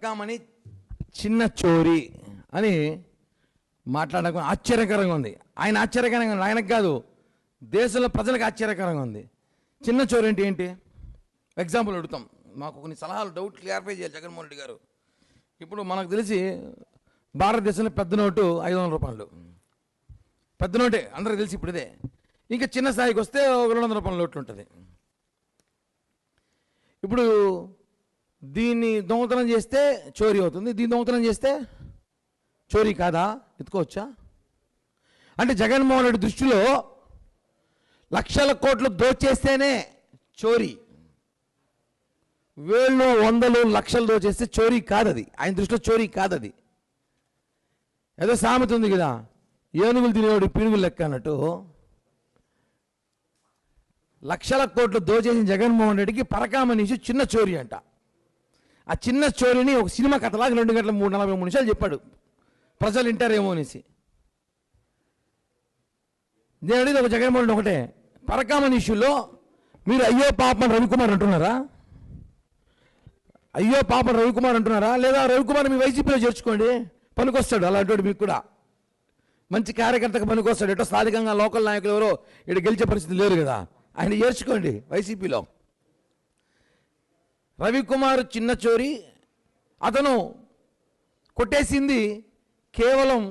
పరకామణి చిన్న చోరీ అని మాట్లాడక ఆశ్చర్యకరంగా ఉంది. ఆయన ఆశ్చర్యకరంగా ఉంది, ఆయనకు కాదు, దేశంలో ప్రజలకు ఆశ్చర్యకరంగా ఉంది. చిన్న చోరీ అంటే ఏంటి? ఎగ్జాంపుల్ అడుగుతాం, మాకు కొన్ని సలహాలు, డౌట్ క్లారిఫై చేయాలి జగన్మోహన్ రెడ్డి గారు. ఇప్పుడు మనకు తెలిసి భారతదేశంలో పెద్ద నోటు 500 రూపాయలు, పెద్ద నోటే అందరికి తెలిసి. ఇప్పుడు ఇదే. ఇంకా చిన్న స్థాయికి వస్తే 200 రూపాయల నోట్లు ఉంటుంది. ఇప్పుడు దీన్ని దొంగతనం చేస్తే చోరీ అవుతుంది, దీన్ని దొంగతనం చేస్తే చోరీ కాదా? ఎత్తుకోవచ్చా? అంటే జగన్మోహన్ రెడ్డి దృష్టిలో లక్షల కోట్లు దోచేస్తేనే చోరీ, వేళ్ళు వందలు లక్షలు దోచేస్తే చోరీ కాదది. ఆయన దృష్టిలో చోరీ కాదది. ఏదో సామెత ఉంది కదా, ఏనుగులు తినేవాడు పీనుగులు లెక్క అన్నట్టు. లక్షల కోట్లు దోచేసిన జగన్మోహన్ రెడ్డికి పరకామణిషి చిన్న చోరీ అంట. ఆ చిన్న చోరీని ఒక సినిమా కథలాగా 2 గంటల 43 నిమిషాలు చెప్పాడు, ప్రజలు వింటారేమో అనేసి. నేను అడిగింది ఒక జగన్మోహన్ రెడ్డి ఒకటే, పరకామణిషిలో మీరు అయ్యో పాపం రవికుమార్ అంటున్నారా? అయ్యో పాపం రవికుమార్ అంటున్నారా? లేదా రవికుమార్ మీ వైసీపీలో చేర్చుకోండి, పనికొస్తాడు. అలాంటి మీకు కూడా మంచి కార్యకర్తకు పనికొస్తాడు. ఎటో స్థానికంగా లోకల్ నాయకులు ఎవరో ఇక్కడ గెలిచే పరిస్థితి లేరు కదా, ఆయన చేర్చుకోండి వైసీపీలో. రవికుమార్ చిన్న చోరీ, అతను కొట్టేసింది కేవలం